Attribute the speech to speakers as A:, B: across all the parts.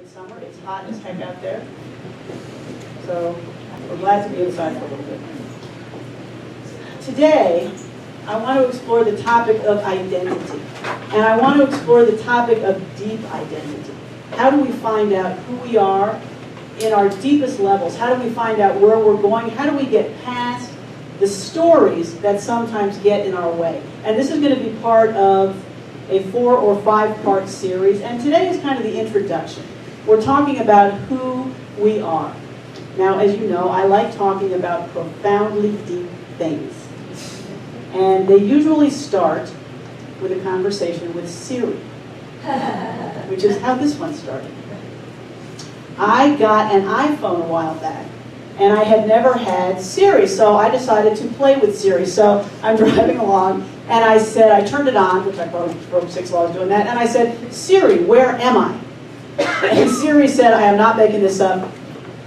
A: midsummer. It's hot as heck out there. So we're glad to be inside for a little bit. Today, I want to explore the topic of identity. And I want to explore the topic of deep identity. How do we find out who we are in our deepest levels? How do we find out where we're going? How do we get past the stories that sometimes get in our way? And this is going to be part of a 4 or 5 part series. And today is kind of the introduction. We're talking about who we are. Now, as you know, I like talking about profoundly deep things. And they usually start with a conversation with Siri, which is how this one started. I got an iPhone a while back, and I had never had Siri, so I decided to play with Siri. So I'm driving along, and I said, I turned it on, which I broke 6 laws doing that, and I said, Siri, where am I? And Siri said, I am not making this up,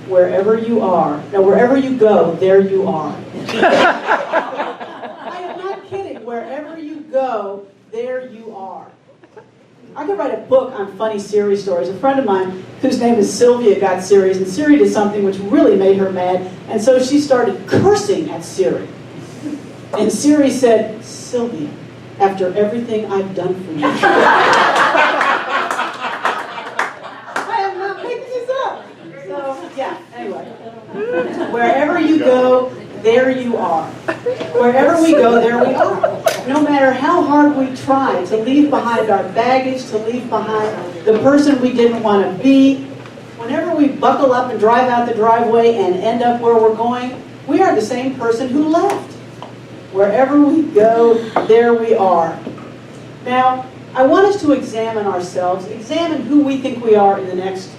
A: wherever you are. Now, wherever you go, there you are. I am not kidding. Wherever you go, there you are. I could write a book on funny Siri stories. A friend of mine, whose name is Sylvia, got Siri's, and Siri did something which really made her mad, and so she started cursing at Siri. And Siri said, Sylvia, after everything I've done for you. I am not making this up. So, yeah, anyway. Wherever you go, there you are. Wherever we go, there we are. No matter how hard we try to leave behind our baggage, to leave behind the person we didn't want to be, whenever we buckle up and drive out the driveway and end up where we're going, we are the same person who left. Wherever we go, there we are. Now, I want us to examine ourselves, examine who we think we are in the next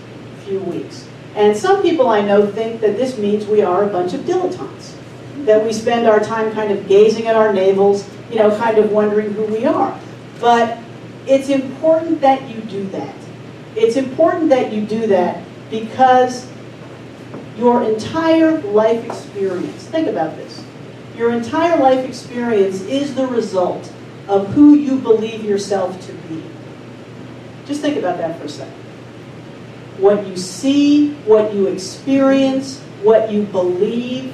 A: few weeks. And some people I know think that this means we are a bunch of dilettantes, that we spend our time kind of gazing at our navels, kind of wondering who we are. But it's important that you do that. It's important that you do that because your entire life experience, think about this, your entire life experience is the result of who you believe yourself to be. Just think about that for a second. What you see, what you experience, what you believe,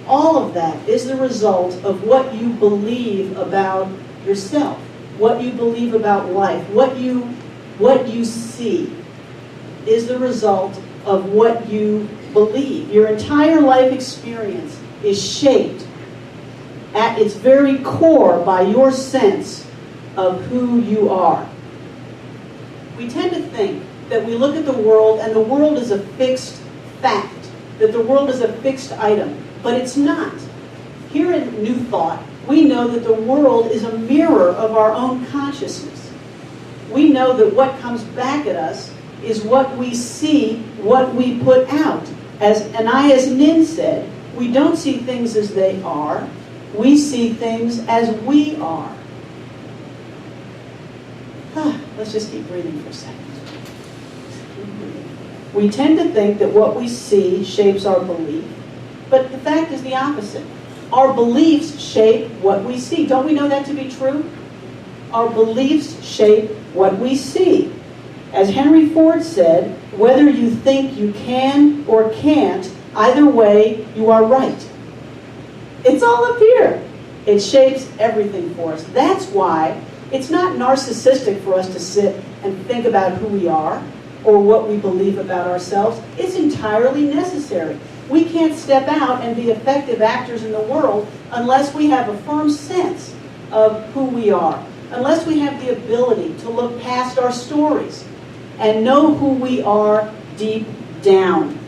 A: all of that is the result of what you believe about yourself, what you believe about life, what you see is the result of what you believe. Your entire life experience is shaped at its very core by your sense of who you are. We tend to think that we look at the world and the world is a fixed fact, that the world is a fixed item. But it's not. Here in New Thought, we know that the world is a mirror of our own consciousness. We know that what comes back at us is what we see, what we put out. As Anais Nin said, we don't see things as they are, we see things as we are. Let's just keep breathing for a second. We tend to think that what we see shapes our belief. But the fact is the opposite. Our beliefs shape what we see. Don't we know that to be true? Our beliefs shape what we see. As Henry Ford said, whether you think you can or can't, either way, you are right. It's all up here. It shapes everything for us. That's why it's not narcissistic for us to sit and think about who we are or what we believe about ourselves. It's entirely necessary. We can't step out and be effective actors in the world unless we have a firm sense of who we are, unless we have the ability to look past our stories and know who we are deep down.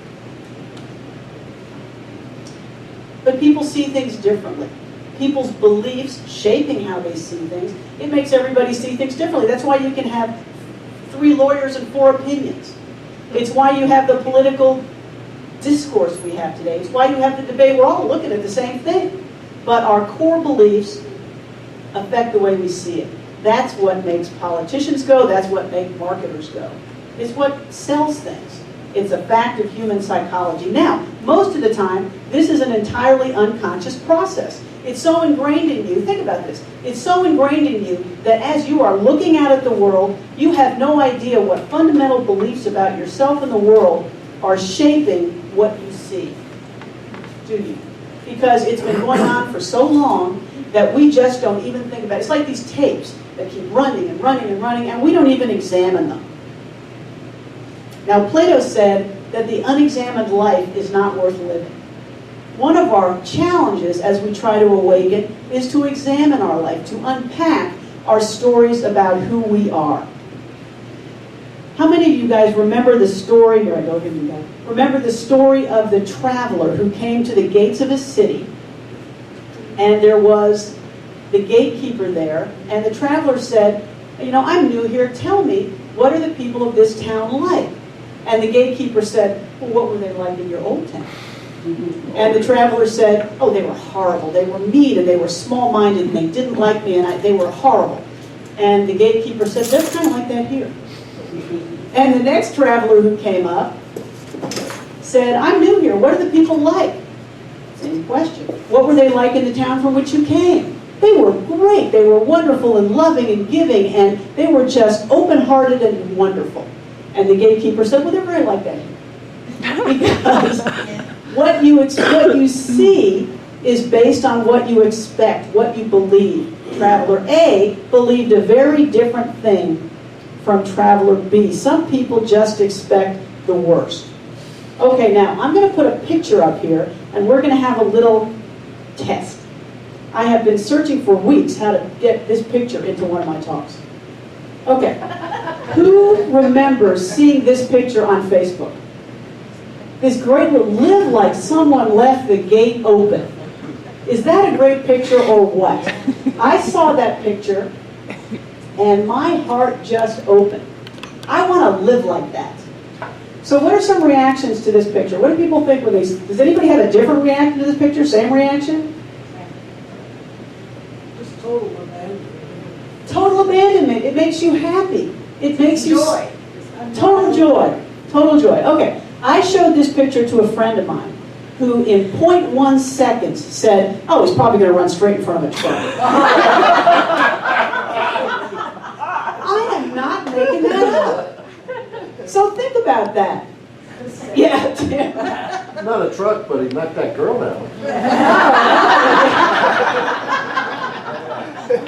A: But people see things differently. People's beliefs shaping how they see things, it makes everybody see things differently. That's why you can have 3 lawyers and 4 opinions. It's why you have the political discourse we have today. It's why you have the debate. We're all looking at the same thing. But our core beliefs affect the way we see it. That's what makes politicians go. That's what makes marketers go. It's what sells things. It's a fact of human psychology. Now, most of the time, this is an entirely unconscious process. It's so ingrained in you. Think about this. It's so ingrained in you that as you are looking out at the world, you have no idea what fundamental beliefs about yourself and the world are shaping what you see. Do you? Because it's been going on for so long that we just don't even think about it. It's like these tapes that keep running and running and running, and we don't even examine them. Now, Plato said that the unexamined life is not worth living. One of our challenges as we try to awaken is to examine our life, to unpack our stories about who we are. How many of you guys remember the story, here I go, here you go. Remember the story of the traveler who came to the gates of a city, and there was the gatekeeper there, and the traveler said, you know, I'm new here, tell me, what are the people of this town like? And the gatekeeper said, well, what were they like in your old town? And the traveler said, oh, they were horrible. They were mean, and they were small-minded, and they didn't like me, and they were horrible. And the gatekeeper said, they're kind of like that here. And the next traveler who came up said, I'm new here. What are the people like? Same question. What were they like in the town from which you came? They were great. They were wonderful and loving and giving, and they were just open-hearted and wonderful. And the gatekeeper said, well, they're very like that here. Because what you see is based on what you expect, what you believe. Traveler A believed a very different thing from Traveler B. Some people just expect the worst. Okay, now I'm going to put a picture up here, and we're going to have a little test. I have been searching for weeks how to get this picture into one of my talks. Okay, who remembers seeing this picture on Facebook? This great little, live like someone left the gate open. Is that a great picture or what? I saw that picture, and my heart just opened. I want to live like that. So what are some reactions to this picture? What do people think when they... Does anybody have a different reaction to this picture? Same reaction?
B: Just total abandonment.
A: Total abandonment. It makes you happy. It makes you...
B: Joy.
A: Total joy. Total joy. Okay. I showed this picture to a friend of mine who in 0.1 seconds said, oh, he's probably going to run straight in front of a truck. I am not making that up. So think about that. Yeah.
C: Not a truck, but he knocked that girl down.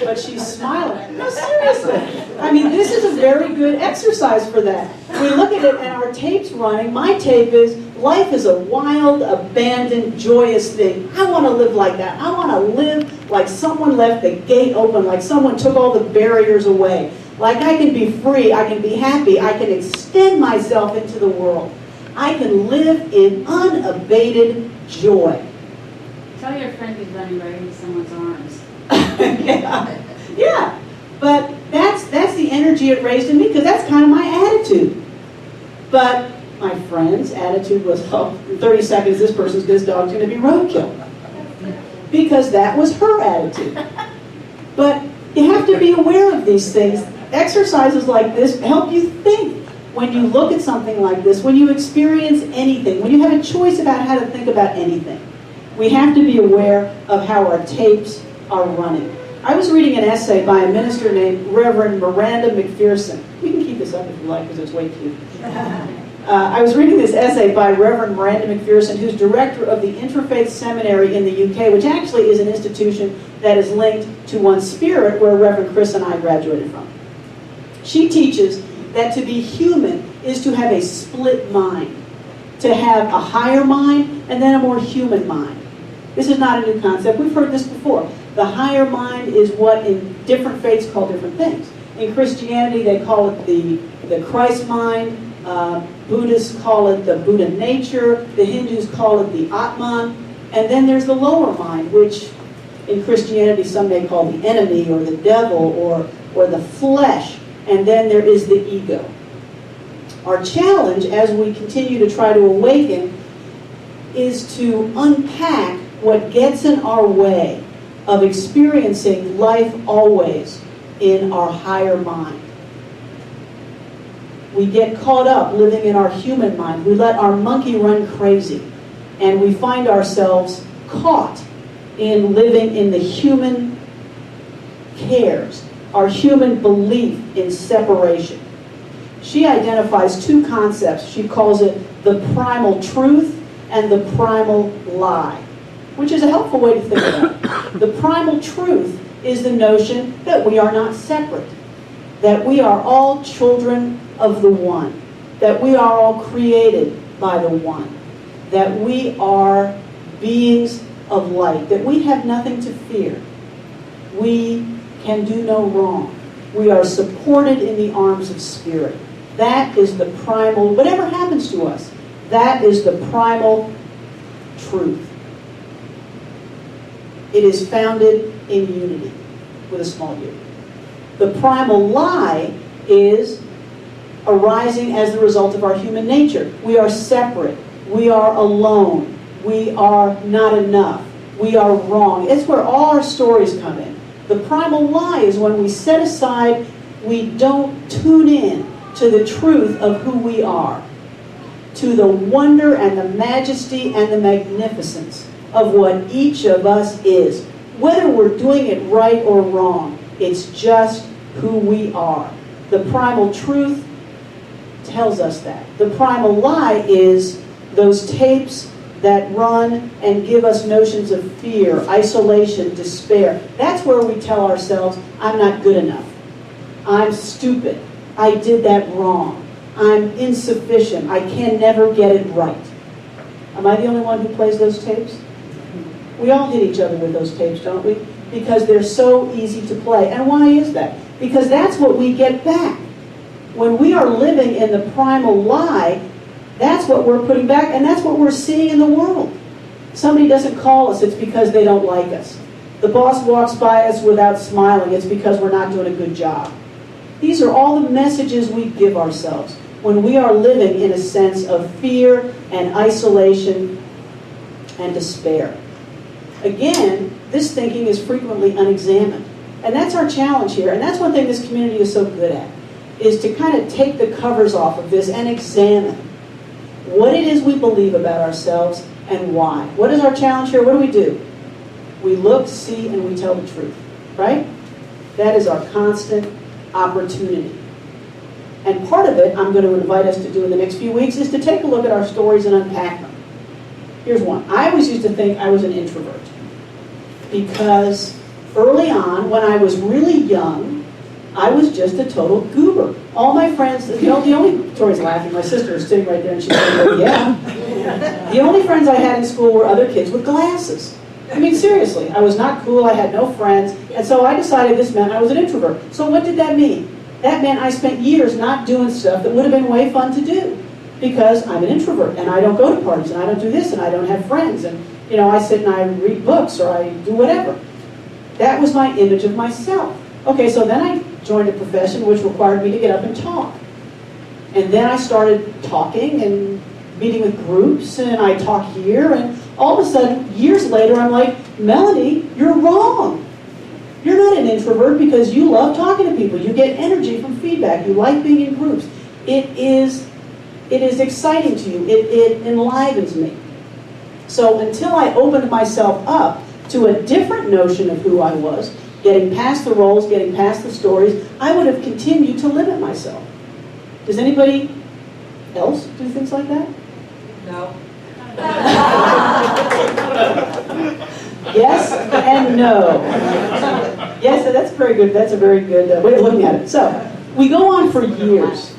A: But she's smiling. No, seriously. I mean, this is a very good exercise for that. We look at it and our tape's running. My tape is, life is a wild, abandoned, joyous thing. I want to live like that. I want to live like someone left the gate open, like someone took all the barriers away. Like I can be free, I can be happy, I can extend myself into the world. I can live in unabated joy.
D: Tell your friend he's running right into someone's arms.
A: Yeah, but that's the energy it raised in me because that's kind of my attitude. But my friend's attitude was, oh, in 30 seconds this dog's going to be roadkill. Because that was her attitude. But you have to be aware of these things. Exercises like this help you think. When you look at something like this, when you experience anything, when you have a choice about how to think about anything, we have to be aware of how our tapes are running. I was reading an essay by a minister named Reverend Miranda McPherson. We can keep this up if you like because it's way cute. I was reading this essay by Reverend Miranda McPherson, who's director of the Interfaith Seminary in the UK, which actually is an institution that is linked to One Spirit, where Reverend Chris and I graduated from. She teaches that to be human is to have a split mind, to have a higher mind and then a more human mind. This is not a new concept. We've heard this before. The higher mind is what in different faiths call different things. In Christianity, they call it the Christ mind. Buddhists call it the Buddha nature. The Hindus call it the Atman. And then there's the lower mind, which in Christianity some may call the enemy or the devil or the flesh. And then there is the ego. Our challenge as we continue to try to awaken is to unpack what gets in our way of experiencing life always in our higher mind. We get caught up living in our human mind. We let our monkey run crazy. And we find ourselves caught in living in the human cares, our human belief in separation. She identifies two concepts. She calls it the primal truth and the primal lie, which is a helpful way to think about it. The primal truth is the notion that we are not separate, that we are all children of the one, that we are all created by the one, that we are beings of light, that we have nothing to fear. We can do no wrong. We are supported in the arms of spirit. That is the primal, whatever happens to us, that is the primal truth. It is founded in unity, with a small u. The primal lie is arising as the result of our human nature. We are separate. We are alone. We are not enough. We are wrong. It's where all our stories come in. The primal lie is when we set aside, we don't tune in to the truth of who we are, to the wonder and the majesty and the magnificence of what each of us is. Whether we're doing it right or wrong, it's just who we are. The primal truth tells us that. The primal lie is those tapes that run and give us notions of fear, isolation, despair. That's where we tell ourselves, I'm not good enough. I'm stupid. I did that wrong. I'm insufficient. I can never get it right. Am I the only one who plays those tapes? We all hit each other with those tapes, don't we? Because they're so easy to play. And why is that? Because that's what we get back. When we are living in the primal lie, that's what we're putting back, and that's what we're seeing in the world. Somebody doesn't call us, it's because they don't like us. The boss walks by us without smiling, it's because we're not doing a good job. These are all the messages we give ourselves when we are living in a sense of fear and isolation and despair. Again, this thinking is frequently unexamined. And that's our challenge here, and that's one thing this community is so good at, is to kind of take the covers off of this and examine what it is we believe about ourselves and why. What is our challenge here? What do? We look, see, and we tell the truth, right? That is our constant opportunity. And part of it, I'm going to invite us to do in the next few weeks, is to take a look at our stories and unpack them. Here's one. I always used to think I was an introvert because early on, when I was really young, I was just a total goober. All my friends, the only, Tori's laughing, my sister is sitting right there and she's like, yeah. The only friends I had in school were other kids with glasses. I mean, seriously, I was not cool, I had no friends, and so I decided this meant I was an introvert. So what did that mean? That meant I spent years not doing stuff that would have been way fun to do because I'm an introvert and I don't go to parties and I don't do this and I don't have friends and, you know, I sit and I read books or I do whatever. That was my image of myself. Okay, so then I joined a profession which required me to get up and talk. And then I started talking and meeting with groups, and I talk here, and all of a sudden, years later, I'm like, Melanie, you're wrong. You're not an introvert because you love talking to people. You get energy from feedback. You like being in groups. It is exciting to you. It enlivens me. So until I opened myself up to a different notion of who I was, getting past the roles, getting past the stories, I would have continued to limit myself. Does anybody else do things like that?
B: No.
A: Yes and no. Yes, that's very good. That's a very good way of looking at it. So, we go on for years.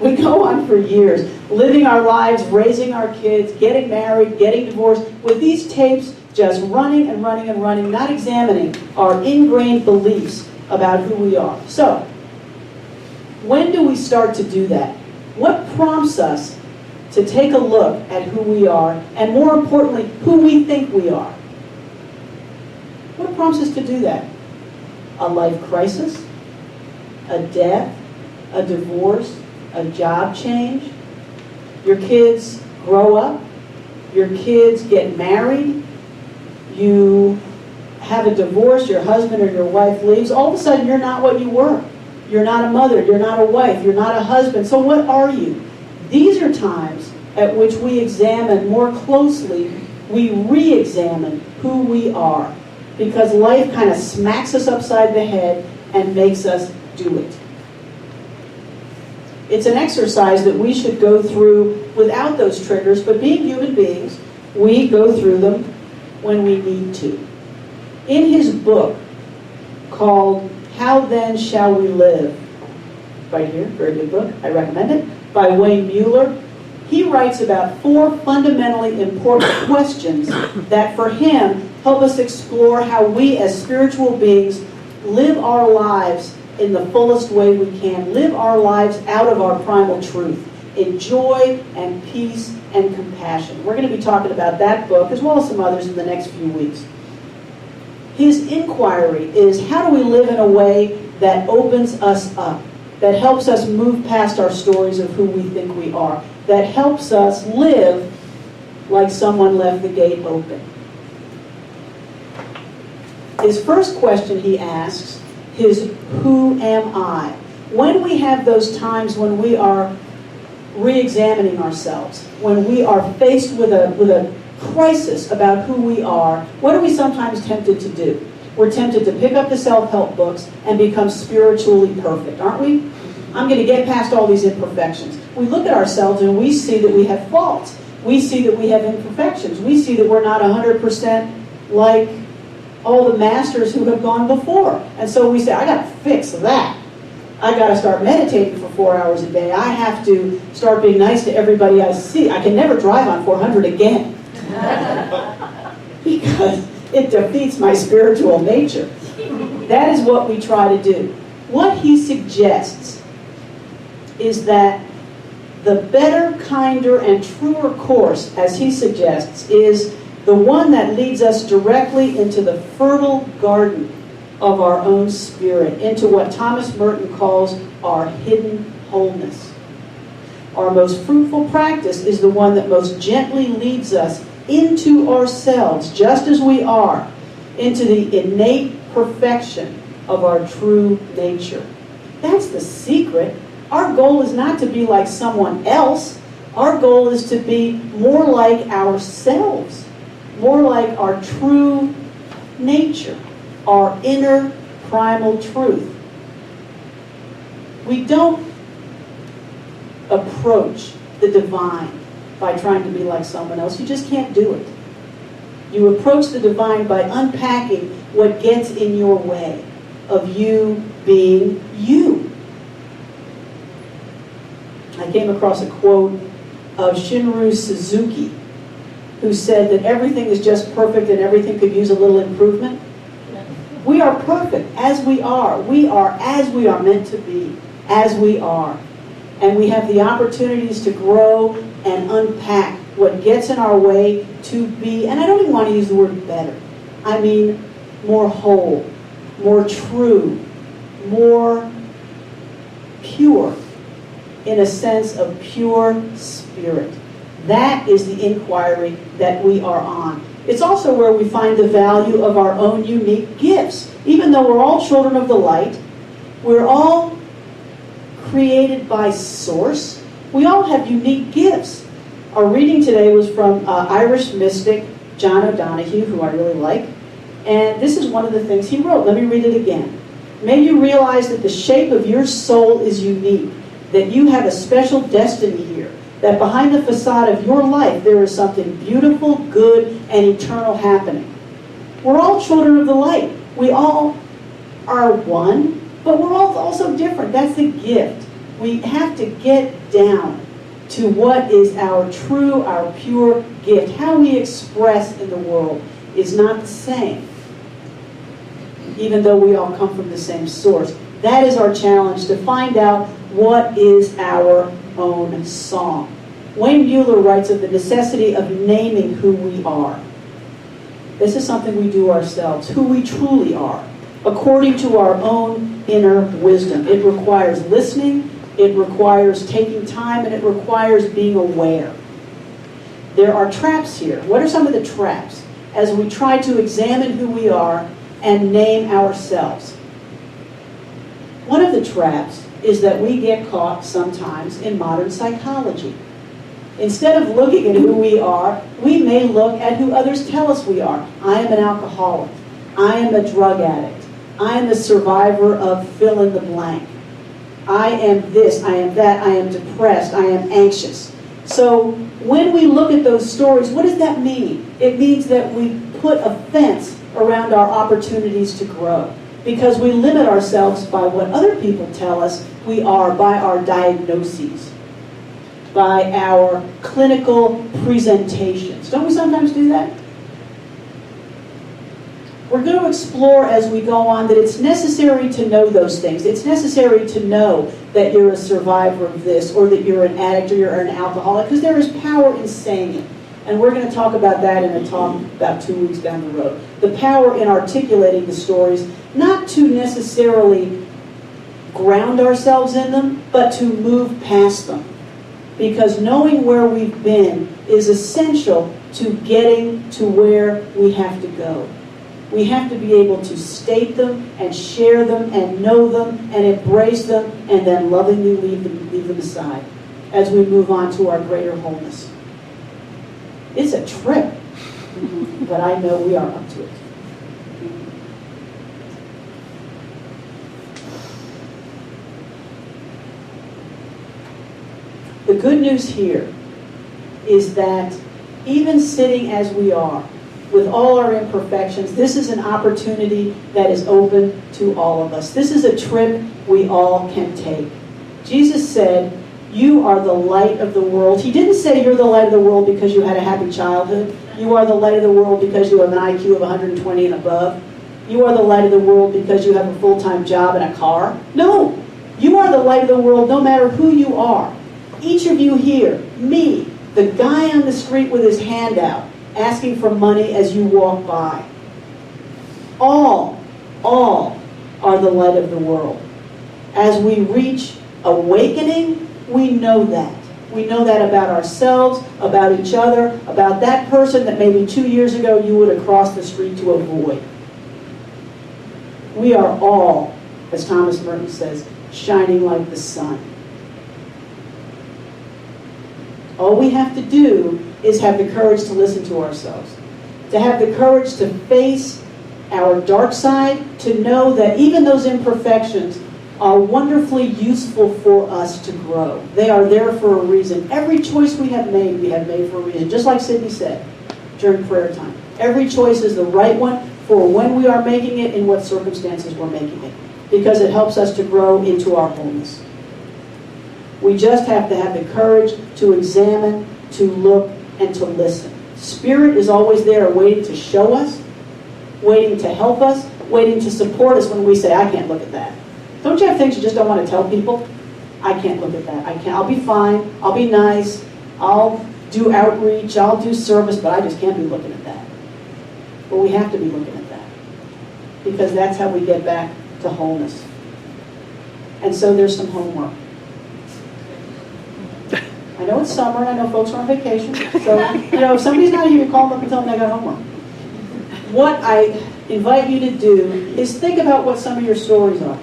A: We go on for years, living our lives, raising our kids, getting married, getting divorced, with these tapes just running and running and running, not examining our ingrained beliefs about who we are. So, when do we start to do that? What prompts us to take a look at who we are, and more importantly, who we think we are? What prompts us to do that? A life crisis? A death? A divorce? A job change? Your kids grow up? Your kids get married? You have a divorce, your husband or your wife leaves, all of a sudden you're not what you were. You're not a mother, you're not a wife, you're not a husband. So what are you? These are times at which we examine more closely we re-examine who we are, because life kind of smacks us upside the head and makes us do it. It's an exercise that we should go through without those triggers, but being human beings, we go through them when we need to. In his book called How Then Shall We Live, right here, very good book, I recommend it, by Wayne Mueller, he writes about 4 fundamentally important questions that for him help us explore how we as spiritual beings live our lives in the fullest way we can, live our lives out of our primal truth, in joy and peace and compassion. We're going to be talking about that book as well as some others in the next few weeks. His inquiry is, how do we live in a way that opens us up, that helps us move past our stories of who we think we are, that helps us live like someone left the gate open. His first question he asks is, who am I? When we have those times when we are re-examining ourselves, when we are faced with a crisis about who we are, what are we sometimes tempted to do? We're tempted to pick up the self-help books and become spiritually perfect, aren't we? I'm going to get past all these imperfections. We look at ourselves and we see that we have faults. We see that we have imperfections. We see that we're not 100% like all the masters who have gone before. And so we say, I got to fix that. I got to start meditating for 4 hours a day. I have to start being nice to everybody I see. I can never drive on 400 again. Because it defeats my spiritual nature. That is what we try to do. What he suggests is that the better, kinder, and truer course, as he suggests, is the one that leads us directly into the fertile garden of our own spirit, into what Thomas Merton calls our hidden wholeness. Our most fruitful practice is the one that most gently leads us into ourselves, just as we are, into the innate perfection of our true nature. That's the secret. Our goal is not to be like someone else. Our goal is to be more like ourselves, more like our true nature, our inner primal truth. We don't approach the divine by trying to be like someone else. You just can't do it. You approach the divine by unpacking what gets in your way of you being you. I came across a quote of Shinru Suzuki, who said that everything is just perfect and everything could use a little improvement. We are perfect as we are. We are as we are meant to be, as we are. And we have the opportunities to grow and unpack what gets in our way to be, and I don't even want to use the word better. I mean more whole, more true, more pure, in a sense of pure spirit. That is the inquiry that we are on. It's also where we find the value of our own unique gifts. Even though we're all children of the light, we're all created by Source, we all have unique gifts. Our reading today was from Irish mystic John O'Donohue, who I really like. And this is one of the things he wrote. Let me read it again. May you realize that the shape of your soul is unique, that you have a special destiny here, that behind the facade of your life there is something beautiful, good, and eternal happening. We're all children of the light. We all are one, but we're all also different. That's the gift. We have to get down to what is our true, our pure gift. How we express in the world is not the same, even though we all come from the same source. That is our challenge, to find out what is our own song. Wayne Mueller writes of the necessity of naming who we are. This is something we do ourselves, who we truly are, according to our own inner wisdom. It requires listening, it requires taking time, and it requires being aware. There are traps here. What are some of the traps as we try to examine who we are and name ourselves? One of the traps is that we get caught sometimes in modern psychology. Instead of looking at who we are, we may look at who others tell us we are. I am an alcoholic. I am a drug addict. I am a survivor of fill in the blank. I am this, I am that, I am depressed, I am anxious. So when we look at those stories, what does that mean? It means that we put a fence around our opportunities to grow, because we limit ourselves by what other people tell us we are, by our diagnoses, by our clinical presentations. Don't we sometimes do that? We're going to explore as we go on that it's necessary to know those things. It's necessary to know that you're a survivor of this, or that you're an addict, or you're an alcoholic, because there is power in saying it. And we're going to talk about that in a talk about 2 weeks down the road. The power in articulating the stories, not to necessarily ground ourselves in them, but to move past them. Because knowing where we've been is essential to getting to where we have to go. We have to be able to state them and share them and know them and embrace them and then lovingly leave them aside as we move on to our greater wholeness. It's a trip, but I know we are up to it. The good news here is that even sitting as we are, with all our imperfections, this is an opportunity that is open to all of us. This is a trip we all can take. Jesus said, "You are the light of the world." He didn't say you're the light of the world because you had a happy childhood. You are the light of the world because you have an IQ of 120 and above. You are the light of the world because you have a full-time job and a car. No, you are the light of the world no matter who you are. Each of you here, me, the guy on the street with his hand out, asking for money as you walk by. All are the light of the world. As we reach awakening, we know that. We know that about ourselves, about each other, about that person that maybe 2 years ago you would have crossed the street to avoid. We are all, as Thomas Merton says, shining like the sun. All we have to do is have the courage to listen to ourselves, to have the courage to face our dark side, to know that even those imperfections are wonderfully useful for us to grow. They are there for a reason. Every choice we have made for a reason. Just like Sydney said during prayer time. Every choice is the right one for when we are making it, in what circumstances we're making it. Because it helps us to grow into our wholeness. We just have to have the courage to examine, to look, and to listen. Spirit is always there waiting to show us, waiting to help us, waiting to support us when we say, I can't look at that. Don't you have things you just don't want to tell people? I can't look at that. I can't. I'll be fine. I'll be nice. I'll do outreach. I'll do service, but I just can't be looking at that. But we have to be looking at that. Because that's how we get back to wholeness. And so there's some homework. I know it's summer, and I know folks are on vacation. So, if somebody's not here, you call them up and tell them they got homework. What I invite you to do is think about what some of your stories are.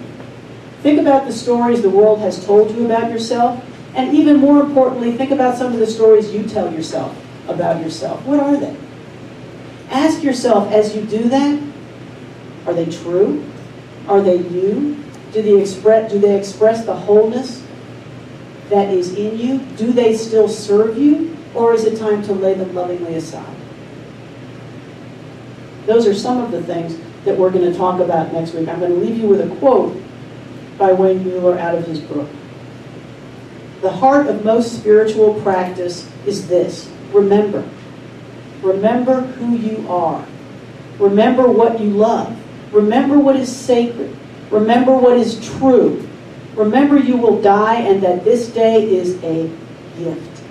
A: Think about the stories the world has told you about yourself, and even more importantly, think about some of the stories you tell yourself about yourself. What are they? Ask yourself as you do that, are they true? Are they you? Do they express the wholeness that is in you? Do they still serve you? Or is it time to lay them lovingly aside? Those are some of the things that we're going to talk about next week. I'm going to leave you with a quote by Wayne Mueller out of his book. The heart of most spiritual practice is this: remember. Remember who you are. Remember what you love. Remember what is sacred. Remember what is true. Remember you will die and that this day is a gift.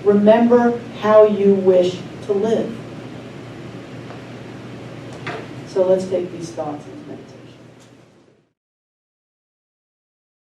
A: Remember how you wish to live. So let's take these thoughts.